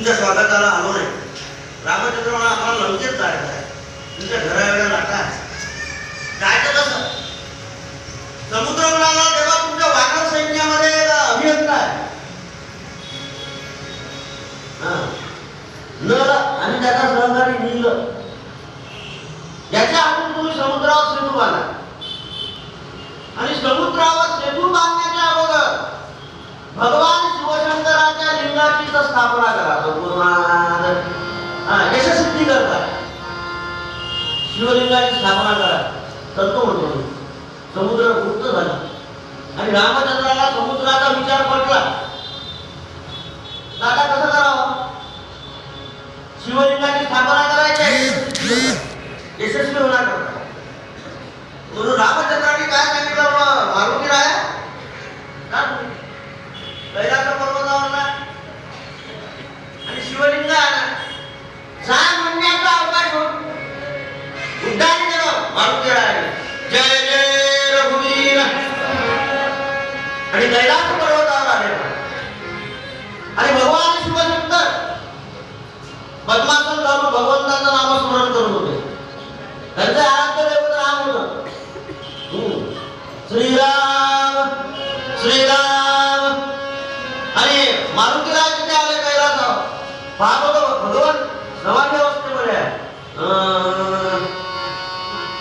तुमच्या स्वागताला आलो नाही. रामचंद्र म्हणा आम्हाला लंकेत जायचं आहे. तुमच्या घराएवढ्या लाटा आहे. जायचं कसं? समुद्र म्हणाला तेव्हा तुमच्या वानर सैन्यामध्ये अभियंता आहे. नळ आणि त्याचा सहकारी नील याच्या हातून तुम्ही समुद्रावर सेतू बांधा. आणि समुद्रावर सेतू बांधण्याच्या अगोदर भगवान शिवशंकराच्या लिंगाची स्थापना करा. यशस्वी करता शिवलिंगाची स्थापना करा. करतो म्हणतो. समुद्र गुप्त झाला आणि रामचंद्राला समुद्राचा विचार पटला. दादा कसं करावं? शिवलिंगाची स्थापना करायची यशस्वी होणार करता. म्हणून रामचंद्राने काय सांगितलं? मारुती राया कैलास पर्वतावरला आणि शिवलिंग आला. 6 महिन्याचा अवकाश होत उड्डाण केलं मारुती रायाने. जय जय रघुवीर आणि कैलास पर्वतावर आले. आणि भगवान शिवशंकर पद्मासन घालून भगवंताचं नामस्मरण करत होते. त्यांचे आराध्य दैवत राम होतं. श्रीराम श्रीराम. आणि मारुतीराज तिथे आले कैलासावर. पाहत होतो भगवान समाधी अवस्थेमध्ये आहे.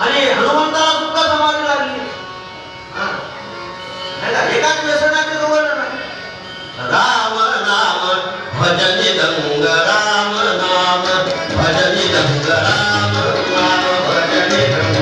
आणि हनुमंताला सुद्धा समाधी लागली. एकाच व्यसनाचे दोघं नाही. राम नाम भजनी दंग राम नाम भजनी दंग राम नाम भजनी दंग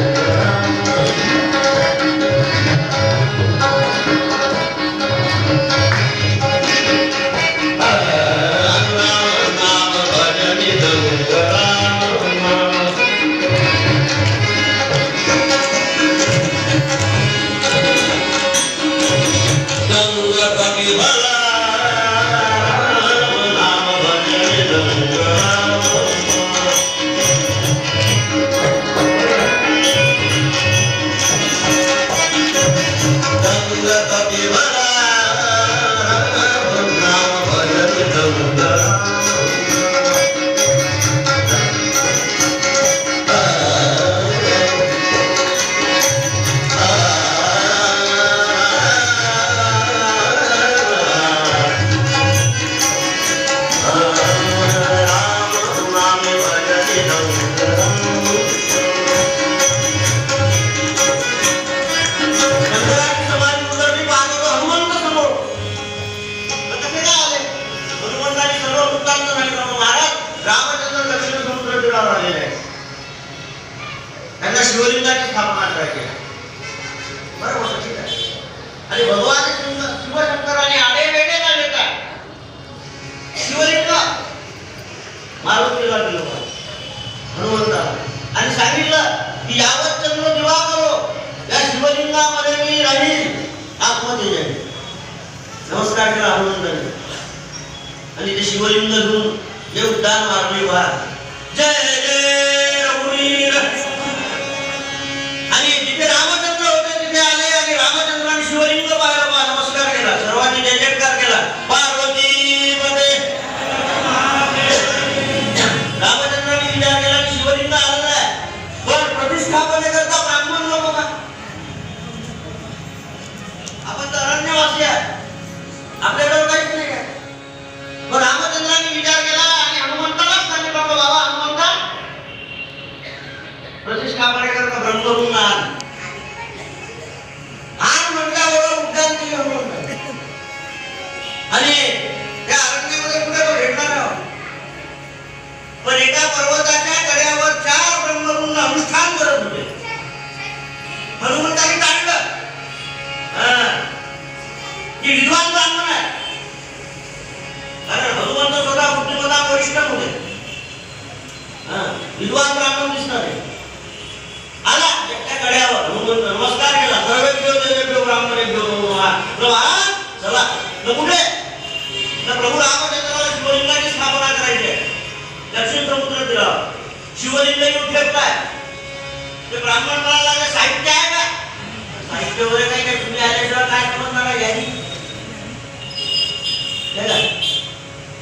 शिवलिंगाची स्थापना करायची. बरोबर ठीक आहे. आणि भगवान शिवशंकराने आडे वेडे न देता शिवलिंग मारुतीला दिलं हनुमंताला आणि सांगितलं की यावत चंद्र दिवा करो या शिवलिंगामध्ये मी राहील आतमध्ये जाईल. नमस्कार केला हनुमंताने आणि ते शिवलिंग घेऊन जे उड्डाण मारली वा जय जय रघुवीर. आणि जिथे रामचंद्र होते तिथे आले आणि रामचंद्राने शिवलिंग पाहिलं. नमस्कार केला. सर्वांनी जय जयकार केला. पार्वती मध्ये रामचंद्राने विचार केला की शिवलिंग आलेला आहे पण प्रतिष्ठापनेकरता ब्राह्मण नको का? आपण तर अरण्यवासी आहे. आपल्याकडे काहीच नाही काय. पण रामचंद्राने विचार केला आणि हनुमंतालाच सांगितलं बाबा हनुमंता प्रतिष्ठापनेकरता ब्रह्मरूप आण म्हटल्यावर उद्यान केलं हनुमंत. आणि त्या अरण्यामध्ये कुठे तो भेटणार नाही. पण एका पर्वताच्या कड्यावर 4 ब्रह्मरूप अनुष्ठान करत होते. हनुमंताने काढलं की विद्वान ब्राह्मण आहे. कारण हनुमंत स्वतः बुद्धिमत्ता वरिष्ठ होते. विद्वान ब्राह्मण दिसणार आहे. आला त्या कड्यावर हनुमंत नमस्कार केला. सर्वेभ्यो ब्राह्मणेभ्यो नमः. चला कुठे तर प्रभू रामचंद्राला शिवलिंगाची स्थापना करायची आहे. दक्षिण समुद्र तीरावर शिवलिंग येऊन ठेवताय. ते ब्राह्मण म्हणाला साहित्य आहे का? साहित्य वगैरे काही नाही. तुम्ही आल्याशिवाय काय समजणार आहे यादी?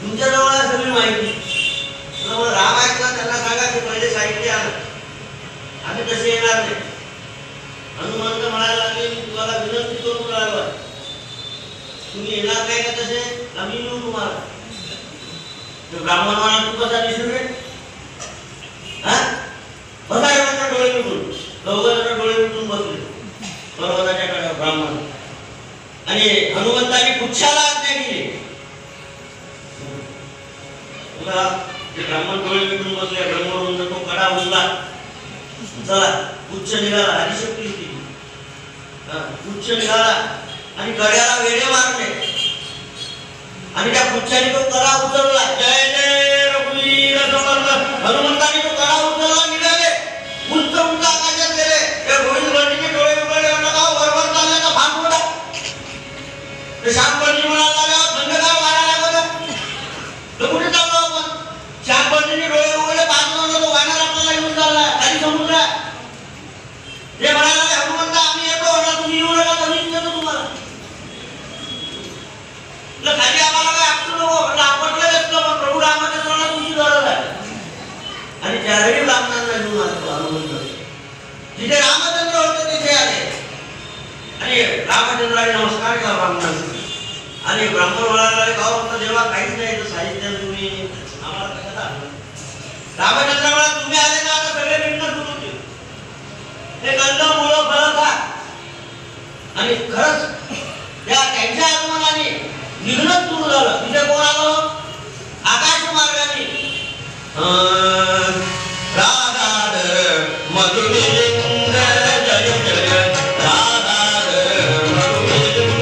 तुमच्या जवळ सगळी माहिती तुम्ही येणार नाही का तसे आम्ही येऊ तुम्हाला ब्राह्मण म्हणा तू कसा दिसून रे हा बघा एवढा डोळे मिटून दोघं डोळे मिटून बसले पर्वताच्या कड्यावर ब्राह्मण आणि हनुमंतांनी पुच्छाला आज्ञा केली तुला ते ब्राह्मण डोळे मिटून बसले ब्रह्मवरून तो कडा उचला चला पुच्छ निघाला हरिशक्ती होती पुच्छ निघाला आणि कड्याला वेढे मारले आणि त्या पुच्छाने तो कडा उचलला जय जय रघुवीर समर्थ हनुमंतांनी तो कडा उचलला निघाले उंच उंच आकाशात गेले त्या गोविंद भटजीचे डोळे उघडले गाव बरोबर चालल्याचा भाग होता ते श्याम भटजी म्हणाला थंडगार वारा लागत तो कुठे चाललो आपण श्याम भटजीने डोळे उघडले पाहत तो वानर आपल्याला घेऊन चालला खाली समुद्र ते म्हणाला हनुमंत आम्ही येतो म्हणा तुम्ही येऊ नका तरीच येतो तुम्हाला खाली आम्हाला काय आपलं नको आपटलं असतं पण प्रभू रामचंद्राला तुमची गरज आहे आणि ज्यावेळी ब्राह्मणांना घेऊन आलो हनुमंत जिथे रामचंद्र होते तिथे आले आणि रामचंद्राने नमस्कार केला ब्राह्मणांना आणि ब्राह्मण म्हणाला गाव म्हणतो जेव्हा काहीच नाही तर साहित्य तुम्ही आम्हाला कशाला रामचंद्र म्हणा तुम्ही आले ना आता सगळे पिंड सुरू होतील हे कंद मुळं फळं खा आणि खरंच त्यांच्या आगमनाने निघणं सुरू झालं तिथे कोण आलो आकाश मार्गाने राधाधर मधुलिंग जय जय राधाधर मधुलिंग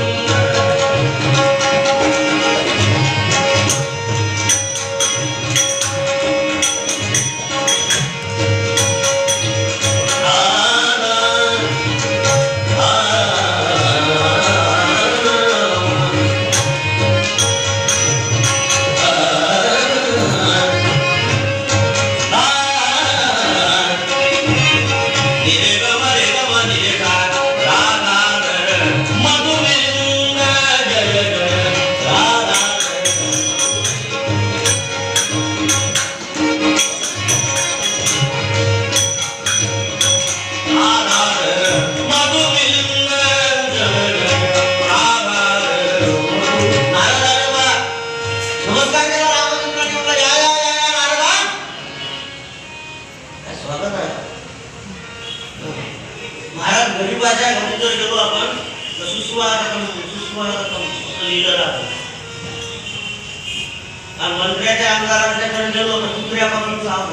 मंत्र्याच्या आमदारांच्या गेलो तर कुत्र्यापासून साव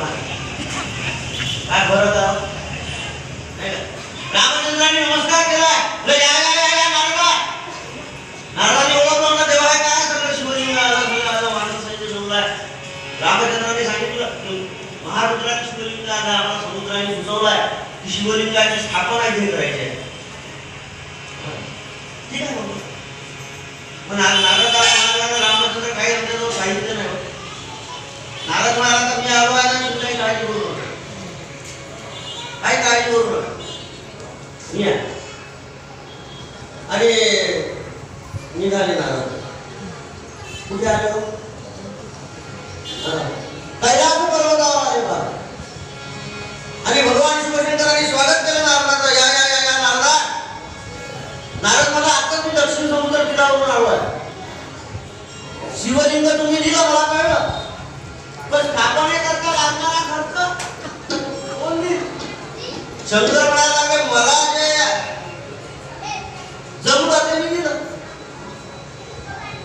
काय फरक आहे रामचंद्रांनी नमस्कार केला नारदाने ओळखलं ना तेव्हा काय सगळं शिवलिंग आलं माणसाचे जमलाय रामचंद्राने सांगितलं महारुद्राने शिवलिंग आम्हाला समुद्राने सुचवलाय की शिवलिंगाची स्थापना घेऊन करायची ठीक आहे पण नारद रामचंद्र काही आमच्याजवळ साहित्य नाही नारद म्हणाला तर मी आलो आहे ना तुम्ही काही काळजी करू नका काही काळजी करू नका अरे निघाले नारद कुठे आलो कैलास पर्वतावर आले बा आणि भगवान शिवशंकरांनी स्वागत केलं नारदाचं या या या या नारदा नारद मला आता मी दक्षिण समुद्र किनाऱ्यावरून आलो आहे शिवलिंग तुम्ही दिलं मला कळलं पण स्थापने करता लागणारा खर्च कोण देईल शंकर म्हणाला मला जे जमलं ते मी दिलं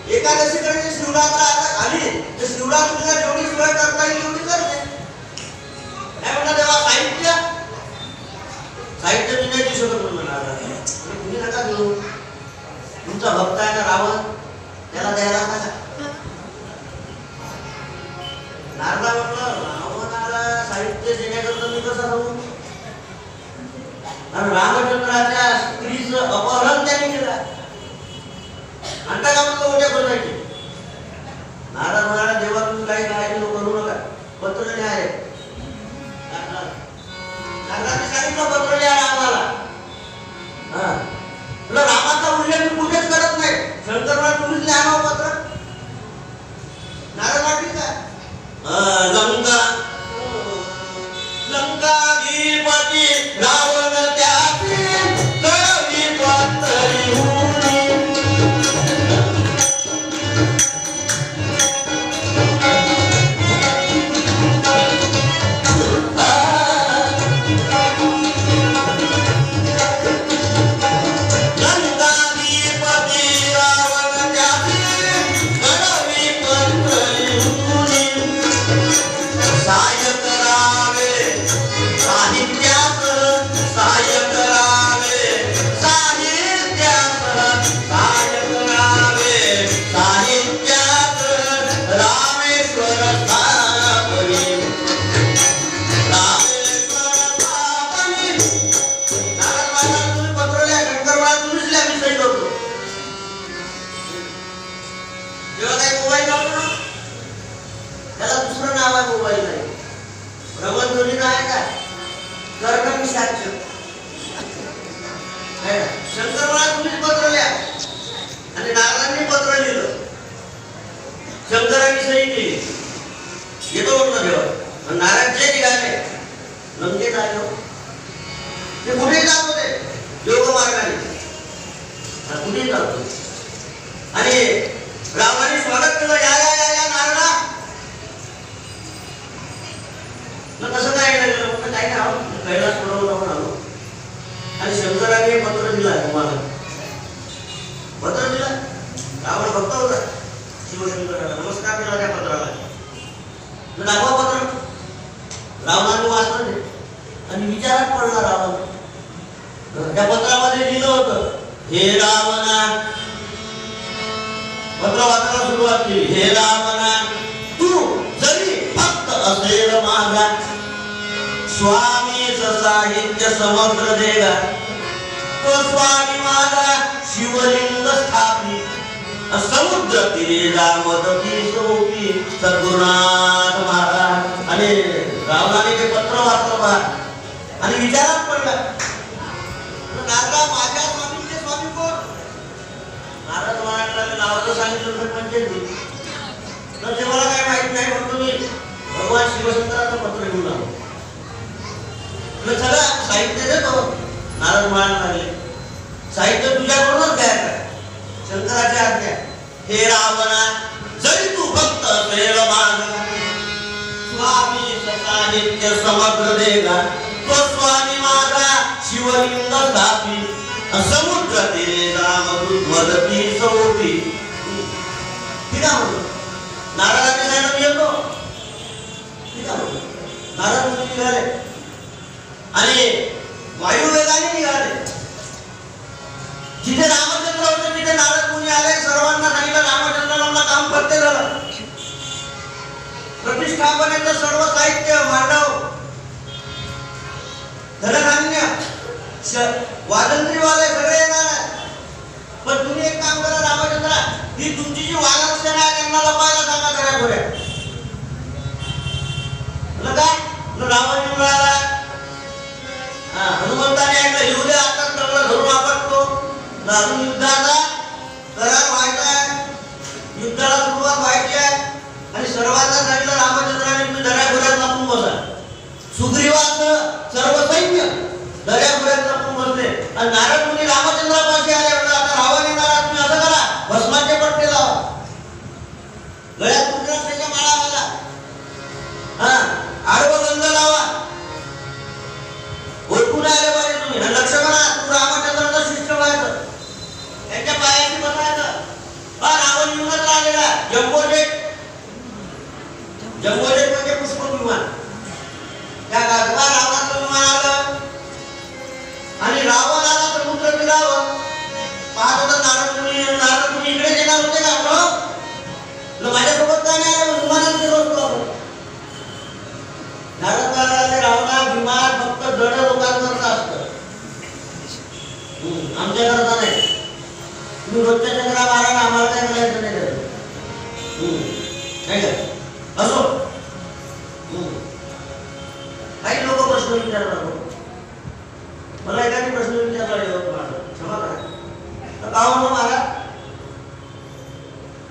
एकादशीकडे शिवरात्र आता खाली तर शिवरात्रीला जेवढी सोय करता येईल तेवढी करते काय म्हणा तेव्हा साहित्य मी नाही देऊ शकत म्हणून तुम्ही नका देऊ तुमचा भक्त आहे ना रावण त्याला द्यायला नका नारदा म्हटलं रावणाला साहित्य देण्याकरता मी कसं राहू आणि रामचंद्राच्या स्त्रीचं अपहरण त्याने केलं आणता का म्हणलं उद्या बनायचे नारद म्हणाला जेव्हा तुम्ही काही काळजी करू नका पत्र लिहा नारदाने सांगितलं पत्र लिहा रामाला रामाचा उल्लेख मी कुठेच करत नाही शंकरला तुम्हीच लिहा पत्र नारद ठीक आहे लंकाधिपती रावण त्याची नारदाला तुम्ही पत्र लिहा, शंकर मला तुम्हीच लिहा, मी सही करतो. जेव्हा काही मोबाईल नव्हतं ना, त्याला दुसरं नाव आहे मोबाईल नाही, भ्रमणध्वनी आहे का, कर्णम साक्ष. शंकर मला तुम्हीच पत्र लिहा आणि नारदांनी पत्र लिहिलं, शंकरांनी सही केली, येतो म्हटलं देवा. नारायण जे निघाले लंकेत आले, ते कुठेही जात होते योग मार्गाने, कुठेही जात होते. आणि रावणाने स्वागत केलं, या या या या नारदा. कसं काय म्हटलं, काय राव कैलास पुरवला पण आलो. आणि शंकराने पत्र दिला, तुम्हाला पत्र दिला. रावण भक्त होता शिवशंकराला, नमस्कार केला त्या पत्राला, दाखवा पत्र. रावणाने वाचलं ते आणि विचारात पडला रावण. त्या पत्रामध्ये लिहिलं होतं, हे रावणा, पत्र वाचायला सुरुवात केली. हे रावणा, तू जरी भक्त असेल माझा, स्वामीच साहित्य समग्र देगा, तो स्वामी माझा शिवलिंग स्थापित, समुद्र तीरेला मदती सोपी, सद्गुरुनाथ महाराज. आणि रावणाने ते पत्र वाचलं आणि विचारात पडला, नारदा माझ्या स्वामींचे स्वामी कोण? नारद महाराजांनी नावाचं सांगितलं तर पंचायत तर ते मला काय माहित नाही, फक्त मी भगवान शिवशंकराचं पत्र घेऊन आलो. सगळं साहित्य देतो. नारद महाराज लागले, साहित्य तुझ्याकडूनच घ्यायचं, शंकराची आज्ञा. हे रावणा, जरी तू भक्त असेल माझा, स्वामी साहित्य समग्र देगा, तो स्वामी माझा शिवलिंग स्थापित, समुद्र तीरेला मदती सोपी. ठीक आहे म्हणून नारदाने सांगितलं मी येतो. ठीक आहे म्हणून नारद मुनी निघाले आणि वायुवेगाने निघाले. जिथे रामचंद्र होते तिथे नारद मुनी आले, सर्वांना सांगितलं रामचंद्राला काम फत्ते झालं. प्रतिष्ठापनेचं सर्व साहित्य, मांडव, धनधान्य, वाजंत्रीवाले सगळे येणार आहे. पण तुम्ही एक काम करा रामचंद्रा, ही तुमची जी वानर सेना आहे त्यांना लपायला सांगा खऱ्या खोऱ्या. काय रावण मिळाला, हनुमंताने ऐकलं, येऊ दे आता सगळं धरून आपटतो. अजून युद्धाचा करार व्हायचा आहे, युद्धाला सुरुवात व्हायची आहे. आणि सर्वांना सांगितलं रामचंद्राने, तुम्ही दर्याखोऱ्यात लपून बसा. सुग्रीवाचं सर्व सैन्य दर्याखोऱ्यात लपून बसले आणि नारद मुनी रामचंद्रापाशी आले. आता रावण येणार, तुम्ही असं करा, भस्माचे पट्टे लावा, गळ्यात रुद्राक्षाच्या माळा घाला, आडवं गंध लावा. ओळखून आले पाहिजे तुम्ही. लक्ष्मणा, तू रामचंद्राचा शिष्य व्हायचं, त्यांच्या पायाशी बसायचं. रावण येऊनच राहिलेला जम्बोजेट. जम्बोजेट म्हणजे पुष्प विमान. त्या गाजवा रावणाचं विमान आलं आणि रावण आला समुद्र किनाऱ्यावर. पाहत होता नारद मुनी. नारद मुनी इकडे येणार होते का आपण? माझ्यासोबत काय नाही आलं, विमानात गेलो होतो आपण. नारद महाराजांनी रावणा विमान फक्त जड लोकांकरता असतं, आमच्या करता नाही. तुम्ही रोजच्या चंद्रा मारा, आम्हाला काय करायचं नाही. असो, काही लोक प्रश्न विचारतात. मला एखादी प्रश्न विचारला, क्षमा करा, गावानं मारा.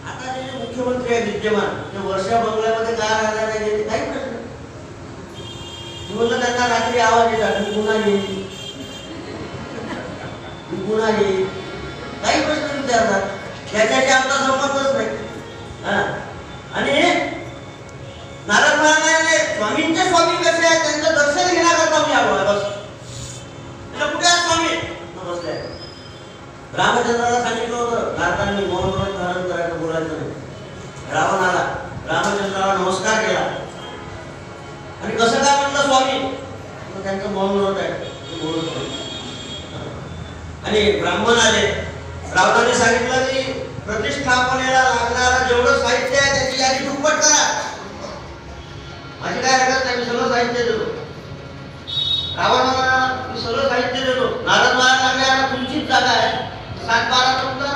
आता जे मुख्यमंत्री आहे विद्यमान, ते वर्षा बंगल्यामध्ये काय राहणार नाही, काही प्रश्न. म्हणलं त्यांना रात्री आवाज येतात, मी पुन्हा येईल, मी पुन्हा येईल, काही प्रश्न विचारतात. त्याच्याशी आमचा संबंधच नाही. आणि नारद महाराजांनी स्वामींचे स्वामी कसे आहेत त्यांचं दर्शन घेण्याकरता मी आलो आहे. बस कुठे आहे स्वामी? बसले. रामचंद्राला सांगितलं होतं नारदांनी मौन व्रत धारण करायचं, बोलायचं नाही. रावण आला, रामचंद्राला नमस्कार केला आणि कसं काय म्हटलं स्वामी, त्यांचं मौन व्रत आहे बोलत नाही. आणि ब्राह्मण आले. रावणाने सांगितलं की प्रतिष्ठापनेला लागणारं जेवढं साहित्य आहे त्याची यादी दुप्पट करा. माझी काय हरकत नाही, मी सगळं साहित्य देतो. रावण आम्ही सगळं साहित्य देतो. नारद महाराज लागले, आता तुमचीच जागा आहे, 7-12 तुमचा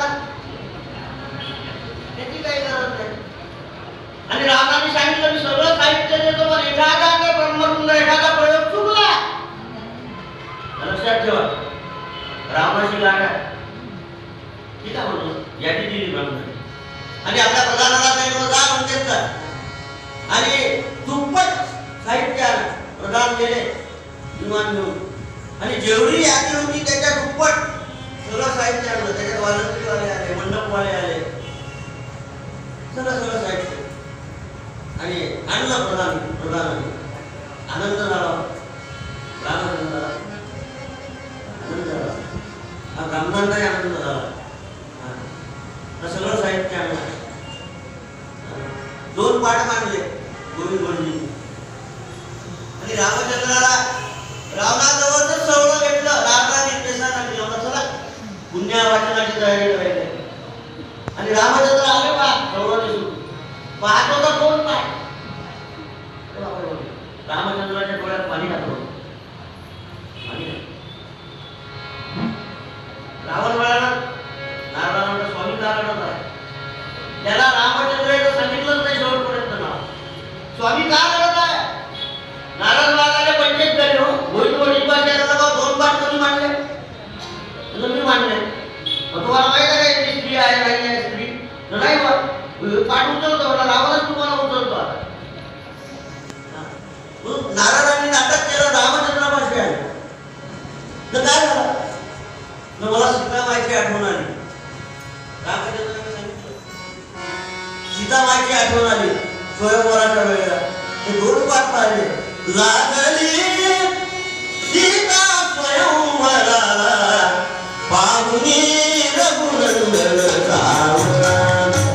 त्याची काही गरज नाही. आणि रामाने सांगितलं मी सगळं साहित्य देतो, पण एखादा ब्रह्मरुंद एखादा प्रयोग चुकला, लक्षात ठेवा रामाची गाठ आहे. ठीक आहे म्हणून यादी दिली ब्रह्मने आणि आपल्या प्रधानाला सांगितलं जा म्हणतेच जा. आणि दुप्पट साहित्य प्रदान केले विमान घेऊन आणि जेवढी यादी होती त्याच्या दुप्पट सगळं साहित्य आणलं. त्याच्यात वालंत्रीवाले आले, मंडपवाले आले, सगळं साहित्य आणि आणलं प्रधानाने. आनंद झाला रामचंद्राला, आनंद झाला, हा ब्राह्मणांनाही आनंद झाला. सगळं साहित्य आणलं. 2 पाठ मांडले गोविंद आणि रामचंद्राला रावणाजवळच सवलं घेतलं. रामाने पेसाना दिलं, चला पुण्य वाचनाची तयारी करायची. आणि रामचंद्र आले का सवलं दिसून पाहत होता 2 पाठ. रामचंद्राच्या डोळ्यात पाणी टाकलं. रावण म्हणाला नारायण स्वामी का रडत आहे? त्याला रामचंद्र सांगितलंच नाही शेवटपर्यंत नाव. स्वामी का रडत आहे? नारायण महाराजांना पंचायत झाली हो. गोविंद वडीलपाशाला 2 पाठ कधी मांडले? मी मांडले. तुम्हाला माहित आहे का स्त्री आहे नाही आहे? स्त्री नाही बा पाठ उचलतो मला, रावणच तुम्हाला उचलतो. नारायणांनी नाटक केलं, रामचंद्रापाशी आले तर काय झालं? मला सीतामाईची आठवण आली. रामचंद्रांनी सांगितलं सीतामाईची आठवण आली स्वयंवराच्या वेळेला. ते 2 पाठ पाहिले. लागली सीता स्वयंवराला पाहुणी रघुनंदन सावरा,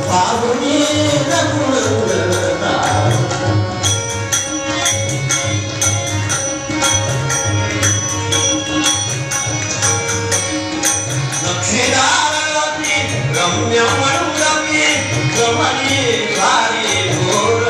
पाहुणी रघुनंदन सावरा. लक्ष्मीदारावती रम्य मंडपी कमली सारी घोर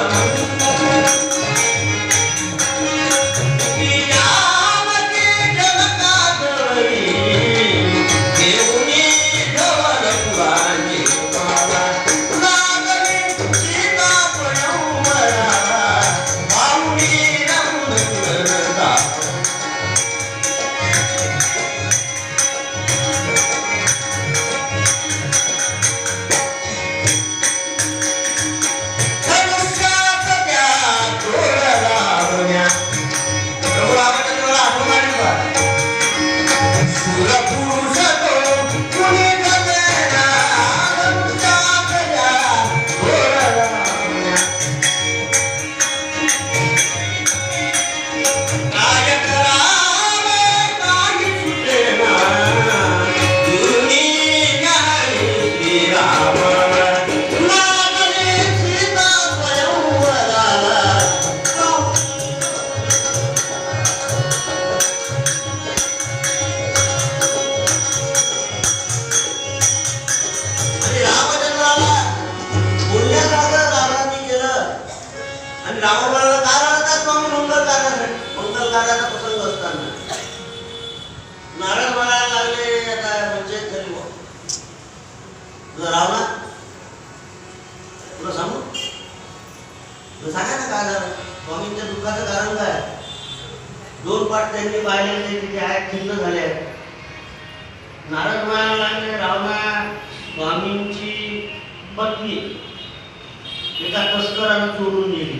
स्वामींच्या दुःखाचं कारण काय? 2 पाठ त्यांनी पाहिलेले तिथे आहेत, खिन्न झाले आहेत. नारद म्हणाले रावणा स्वामींची पत्नी एका तस्करानं चोरून नेली.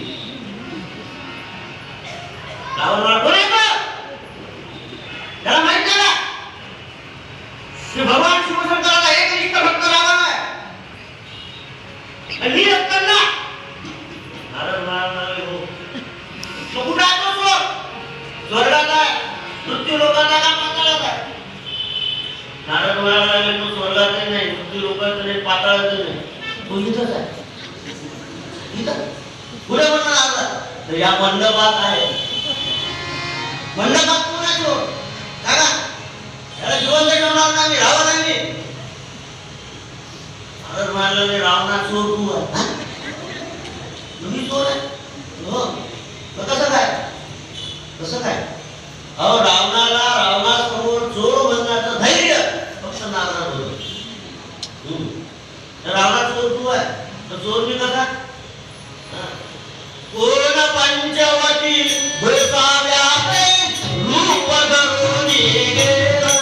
रावण म्हणाला त्याला माहित नाही की भगवान शिवशंकराला एकनिष्ठ भक्त रावण आहे आणि मी असताना नारद म्हणाले हो तो कुठे आहे? तो स्वर्गात आहे, मृत्यू लोकात आहे का पाताळात आहे? नारद म्हणाले तो स्वर्गात नाही, मृत्यू लोकात नाही, पाताळात नाही, तो इथंच आहे. इथं पुढे म्हणून आला तर या मंडपात आहे. मंडपात कोण आहे तो? सांगा. त्याला जिवंत ठेवणार नाही रावणाने. नारद म्हणाले रावणा चोर तू आहे. तुम्ही चोर आहे? हो. कसं काय? कसं काय? अहो रावणासमोर चोर बनण्याचं धैर्य फक्त नारदात होतं. रावणा चोर तू आहे तर चोर मी कसा? पूर्ण पंचवटी भुसाव्यापे रूप धरुनी गेला.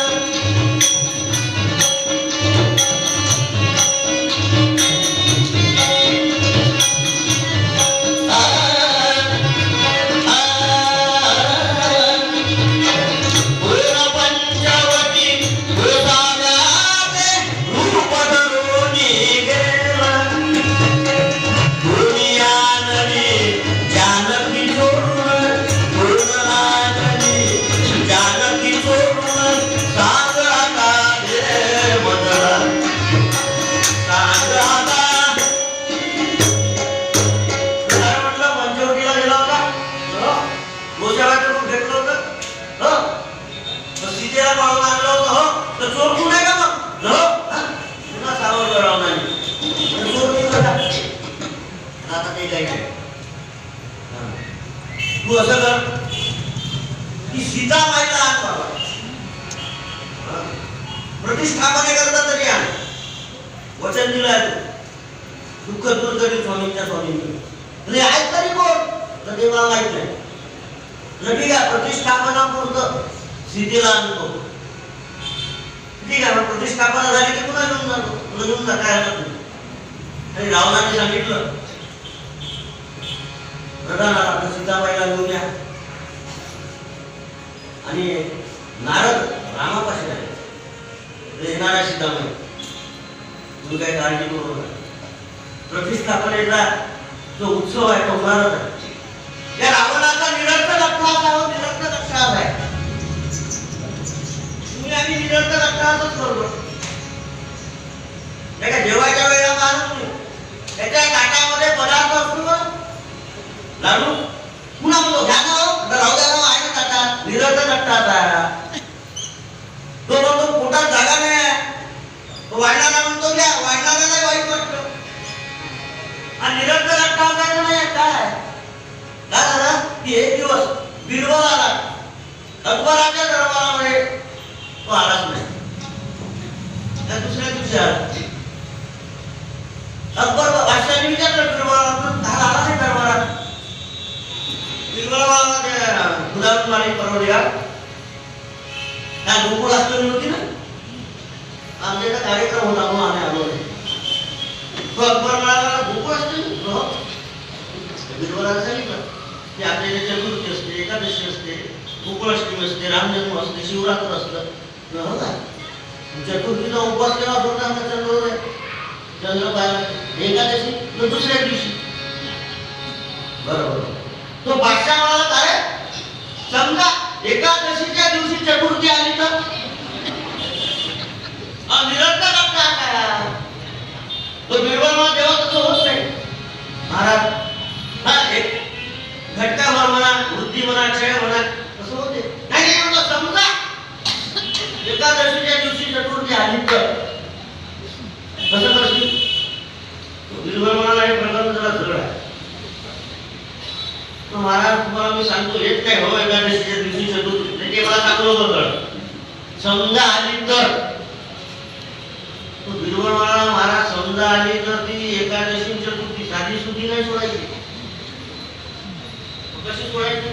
तू असं कर की सीता माईला आण बाबा, प्रतिष्ठापनेकरता तरी आण. वचन दिलं आहे तू, दुःख दूर करील स्वामींच्या स्वामींनी. आहेत तरी कोण तर देवाला माहित नाही. ठीक आहे, प्रतिष्ठापनापुरतं सीतेला आणतो. ठीक आहे, प्रतिष्ठापना झाली की पुन्हा घेऊन जातो, पुन्हा घेऊन जा, काय हरकत नाही. आणि रावणाने सांगितलं आता सीताबाईला घेऊन या. आणि नारद रामापाशी आहे, येणारा सीताबाई तुम्ही काही काळजी करू नका. प्रतिष्ठापनेचा जो उत्सव आहे तो होणारच आहे. या रावणाचा निरर्थक अट्टहास आहे, निरर्थक अट्टहास आहे. तुम्ही आम्ही निरर्थक अट्टहासच करतो. जेवायच्या वेळेला मानत नाही, त्याच्या ताटामध्ये पदार्थ असतो लाडू, पुन्हा म्हणतो घ्या ना, राहू द्या ना, आहे ना ताटात. निरर्थक अट्टहास आहे. तो म्हणतो पोटात जागा नाही आहे, तो वाढणारा म्हणतो घ्या, वाढणारा नाही वाईट वाटतं. आणि निरर्थक अट्टहास आहे नाही. काय काय झालं की एक दिवस बिरबल आला, अकबराच्या दरबारामध्ये तो आलाच नाही. त्या दुसऱ्या दिवशी आला. अकबर बादशाहाने विचारलं बिरबलाला, काल आला नाही दरबारात. बिरबलाला ते दुधारून मारी परवडल्या त्या गोकुळ असलेली होती ना, आमच्या इथं कार्यक्रम होता म्हणून आम्ही आलो नाही. तो अकबर म्हणाला गोकुळ असते. बिरबलाला सांगितलं की आपल्या इथे चतुर्थी असते, एकादशी असते, गोकुळाष्टमी असते, रामजन्म असते, शिवरात्र असतं. चतुर्थीचा उपवास केला होता आमचा चंद्रोदय, चंद्र पाहिला. एकादशी तर दुसऱ्या दिवशी. बरोबर. तो बादशाह म्हणाला काय समजा एकादशीच्या दिवशी चतुर्थी आली तर निरर्थक अट्टहास आहे. तो बिरबल म्हणा तेव्हा तसं होत नाही महाराज. हा एक घटकाभर म्हणा, वृद्धी म्हणा, क्षय म्हणा, तसं होते. नाही म्हणतो समजा एकादशीच्या दिवशी चतुर्थी आली तर कसं करशील? बिरबल म्हणाला हे प्रकरण जरा जड आहे. महाराज तुम्हाला मी सांगतो येत काय हो, एकादशीच्या दिवशी चतुर्थी ते मला सांगलो होतं. समजा आली तर बिरबल म्हणाला महाराज समजा आली तर ती एकादशी चतुर्थी साधी सुधी नाही सोडायची. कशी सोडायची?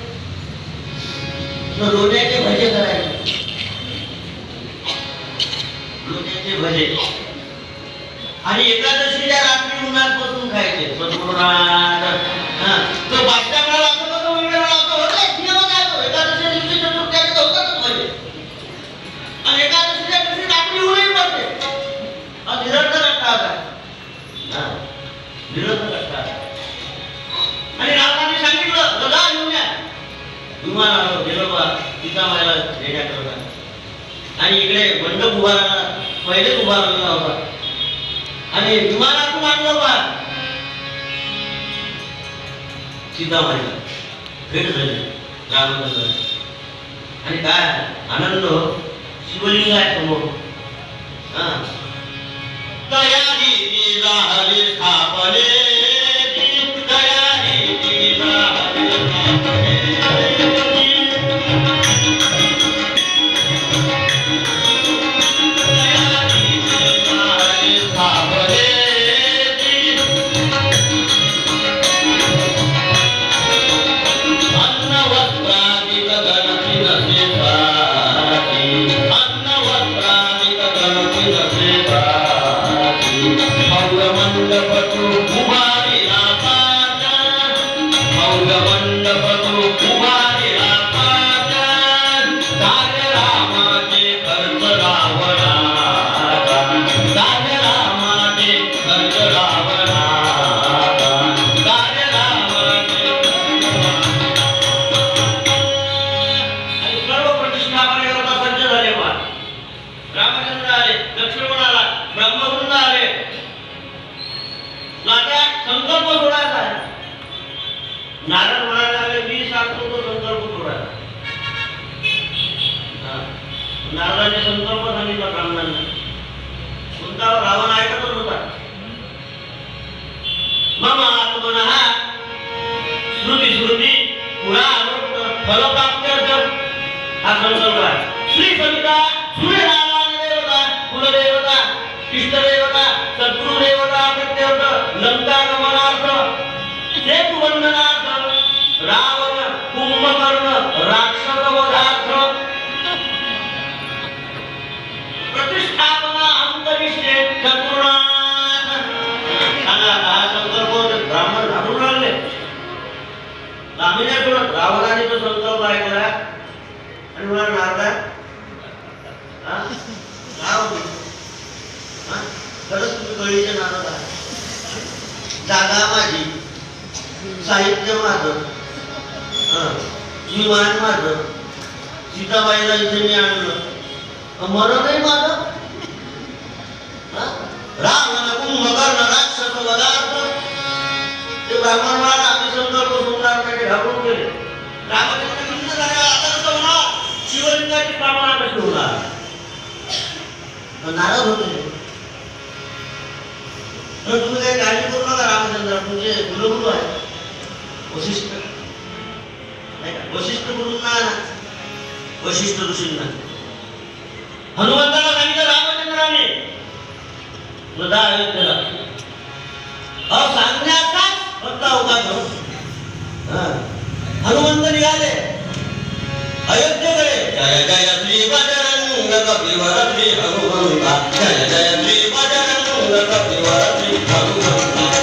लोण्याचे भजे करायचे. लोण्याचे भजे आणि एकादशीच्या रात्री उन्हात बसून खायचे. तो बादशाह म्हणाला असं कसं वेगळं होतं, नियमच आहे तो. एकादशीच्या दिवशी चतुर्थी आली तर होतातच भजे, आणि एकादशीच्या दिवशी रात्री उन्हही पडते. हा निरर्थक अट्टहास आहे. निरर्थक अट्टहास. आणि रावणाने सांगितलं गदा घेऊन या. विमान आलो गेलो बा सीतामाईला देण्याकरता. आणि इकडे मंडप उभा राहिला, पहिलेच उभा राहिला होता. आणि विमानातून आणलं बा सीतामाईला भेट झाली रामचंद्र. आणि काय आनंद, शिवलिंग आहे समोर. तयारी झाली स्थापने, तयारी झाली स्थापने. मंडप तू उभारिला पाटा, मौज मंडप तू उभारिला पाटा, कार्य रामाचे खर्च रावणा, कार्य रामाचे खर्च रावणा, कार्य रामाचे. आणि सर्व प्रतिष्ठापनेकरता सज्ज झाले. बा रामचंद्र आले, लक्ष्मण आला, ब्रह्मवृंद आले. आता संकल्प सोडायचा आहे. नारद म्हणायला लागले, मी सांगतो तो संकल्प सोडायचा. नारदाने संकल्प सांगितला ब्राह्मणांना. कोणता रावण ऐकतच होता. मम आत्मनः श्रुती श्रुती पुराण फलप्राप्त्यर्थम हा संकल्प आहे. श्री सविता सूर्यनारायण देवता, कुलदेवता, इष्टदेवता, शत्रुदेवता प्रत्यर्थ, लंका गमनार्थ, सेतु वंदनार्थ, रावण कुंभकर्ण राक्षस वधार्थ, प्रतिष्ठापना अंतरिक्षे चतुर्णाथ. सांगा हा संकल्प ब्राह्मण घाबरून राहिले. आम्ही नाही बोलत. रावणाने तो संकल्प ऐकला आणि मला नारदा खरंच तुम्ही कळीचे नारद आहे. जागा माझी, साहित्य माझं, विमान माझं, सीताबाईला इथे मी आणलं, मरणही माझं. रावण कुंभकर्ण राक्षस वधार्थ. ते ब्राह्मण महाराज आम्ही संकल्प सोडणार नाही, घाबरून गेले. रामाचे भिन्न झाले. आता होणार शिवलिंगाची कामना कशी होणार. नारद होते. तुम्ही काही काळजी करू नका. रामचंद्र तुमचे कुलगुरू आहे वशिष्ठ. वशिष्ठ गुरूंना, वशिष्ठ ऋषींना हनुमंताला सांगितलं रामचंद्राने जा अयोध्येला. सांगण्याचाच फक्त अवकाश हो. हनुमंत निघाले अयोध्येकडे. जय जय श्री बजरंग कपिवर श्री हनुमंता, जय जय श्री बजरंग कपिवर श्री हनुमंता.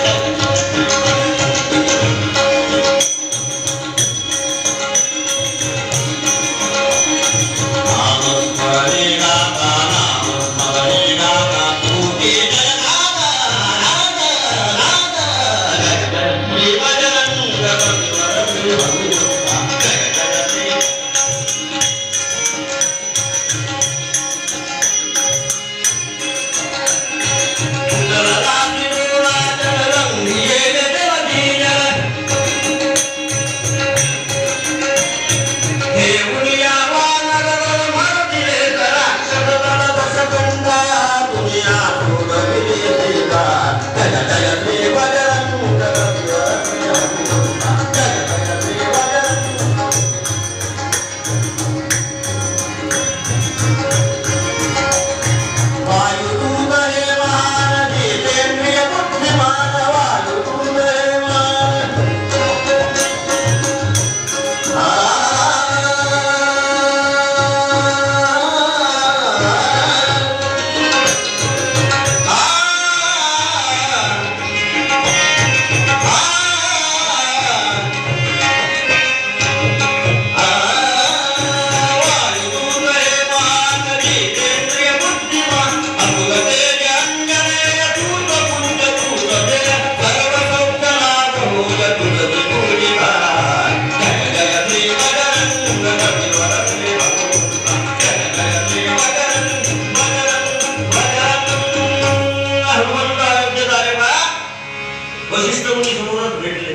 वशिष्ठ मुनी समोरच भेटले.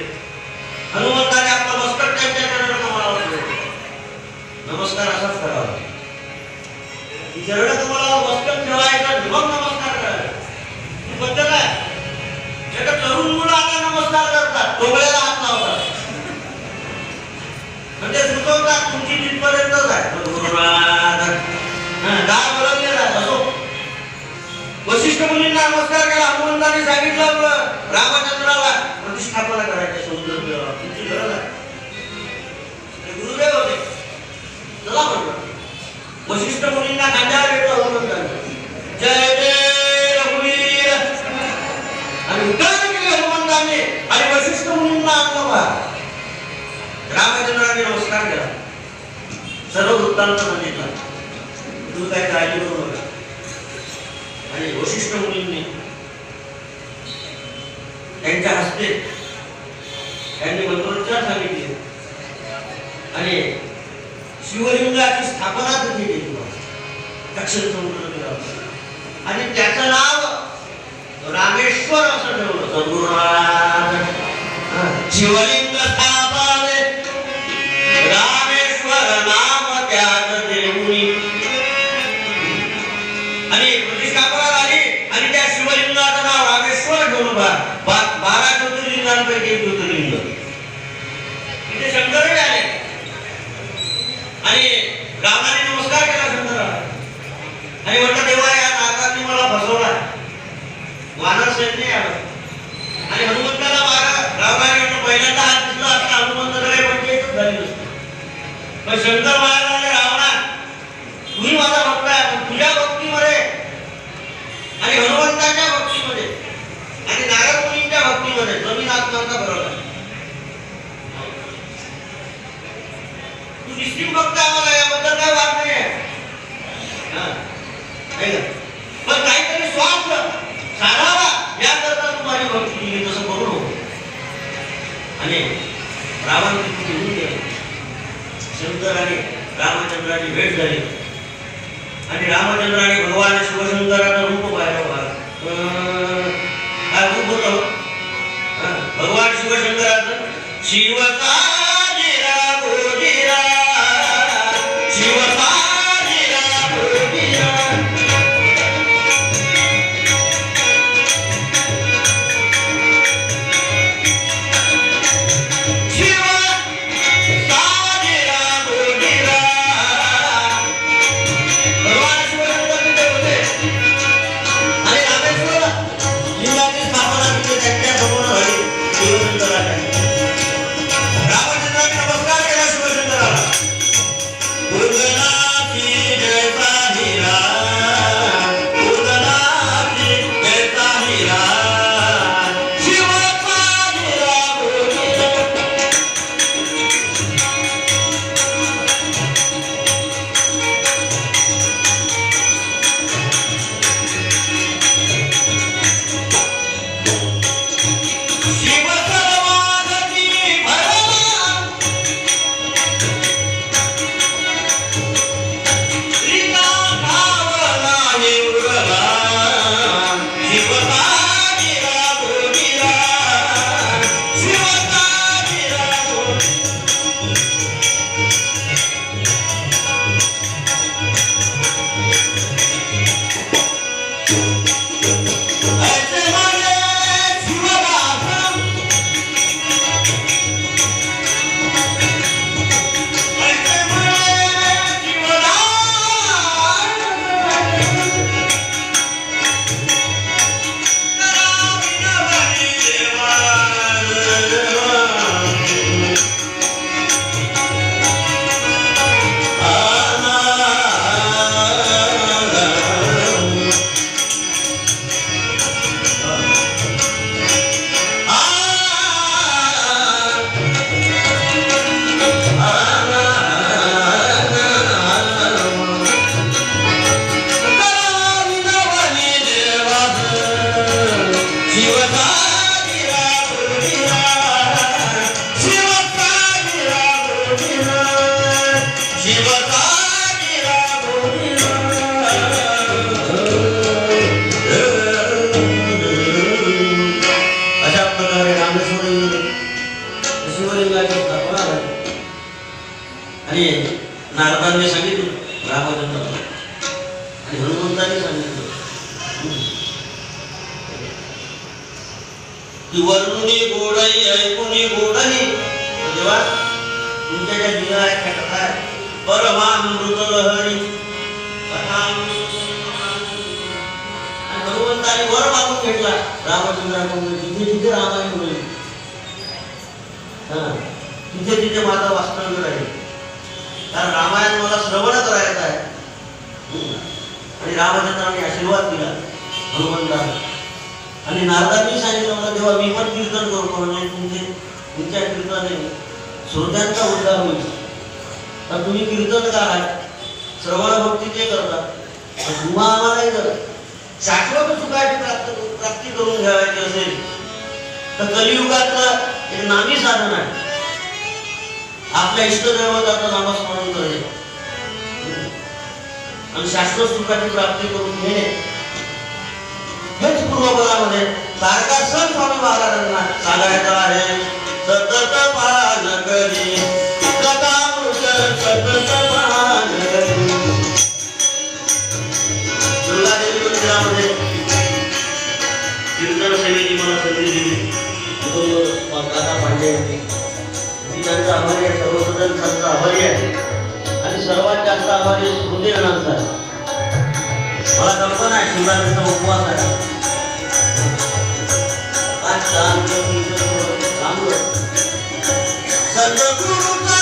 हनुमंताने आपला मस्तक त्यांच्या चरणात कमळावर ठेवले. नमस्कार असाच करावा. चरण कमळावर मस्तक ठेवायचं, मग नमस्कार करायचा. ही पद्धत आहे. एका तरुण मुलं आता नमस्कार करतात, डोळ्याला हात लावतात, म्हणजे सुचवतात तुमची जिथपर्यंतच आहे. काय बोलवलेला असो. वशिष्ठ मुनींना नमस्कार केला. हनुमंताने सांगितलं रामचंद्राला प्रतिष्ठापना करायची समुद्र तुमची गरज आहे. गुरुदेव होते. चला म्हटलं. वशिष्ठ मुनींना खांद्यावर घेतलं हनुमंताने. जय जय रघुवीर आणि वशिष्ठ मुनींनी त्यांच्या हस्ते त्यांनी मंत्रोच्चार सांगितले आणि शिवलिंगाची स्थापना तिथे केली दक्षिण समुद्र आणि त्याचं नाव रामेश्वर असं ठेवलं. सद्गुरुनाथ शिवलिंग स्थापने रामेश्वर नाम त्यात देऊनी आणि प्रतिष्ठापना झाली आणि त्या शिवलिंगाचं नाव रामेश्वर ठेवलं. 12 ज्योतिर्लिंगांपैकी एक ज्योतिर्लिंग तिथे शंकरही आले आणि रामाने नमस्कार केला शंकराला आणि म्हटलं देवा या नागाने मला फसवला. वानर सैन्य आलं आणि हनुमंताला रामाने म्हटलं पहिल्यांदा हात दिसला असता हनुमंताकडे पंचायतच झाली नसती. पण शंकर महाराजांनी रावणा तुम्ही माझा भक्त आहे पण तुझ्या भक्तीमध्ये आणि हनुमंताच्या भक्तीमध्ये आणि नारद मुनींच्या भक्तीमध्ये जमीन आसमानचा फरक आहे. तू निश्चित भक्त आम्हाला याबद्दल काय वाद नाही आहे पण काहीतरी स्वार्थ साधावा याकरता तू माझी भक्ती केली तसं करू नको. आणि रावण तिथे घेऊन गेला. शंकर आणि रामचंद्राची भेट झाली आणि रामचंद्राने भगवान शिवशंकराचं रूप पाहिलं. काय रूप होतं भगवान शिवशंकराचं? शिवकाजीरा गोजीरा शिवकाजीरा गोजीरा आणि नारदांनी सांगितलं रामचंद्र आणि हनुमंतांनी सांगितलं की वर्णुनी गोडई ऐकुनी गोडई. जेव्हा तुमच्या ज्या दिला आहे त्या कथा आहे परमामृत लहरी आणि हनुमंताने वर मागून घेतला रामचंद्राकडून जिथे जिथे रामायण होईल तिथे तिथे माझा वास्तव्य राहील. कारण रामायण मला श्रवण करायचं आहे. आणि रामचंद्राने आशीर्वाद दिला हनुमंताला आणि नारदांनी सांगितलं मला तेव्हा मी पण कीर्तन करतो म्हणजे तुमच्या कीर्तनाने श्रोत्यांचा उद्धार होईल. तर तुम्ही कीर्तनकार आहात श्रवण भक्ती ते करता तुम्हा आम्हालाही करत शाश्वत सुखाची प्राप्ती करून घ्यायची असेल तर कलियुगातलं एक नामी साधन आहे आपल्या इष्टदैवताचं नामस्मरण करणे आणि शाश्वत सुखाची प्राप्ती करून घेणे हेच पूर्वपदामध्ये सारखा सण स्वामी महाराजांना सांगायचा आहे. सतत पान करी सदामृत सतत पान करी. दुर्गादेवी मंदिरामध्ये कीर्तन सेवेची मला संधी दिली. काका पांडे होते. मी त्यांचा आभारी आहे. सर्वसदन संत आभारी आहे आणि सर्वात जास्त आभारी हृदयनाथ आहे. मला कल्पना आहे शिवरात्रीचा उपवास आहे. सद्गुरूचा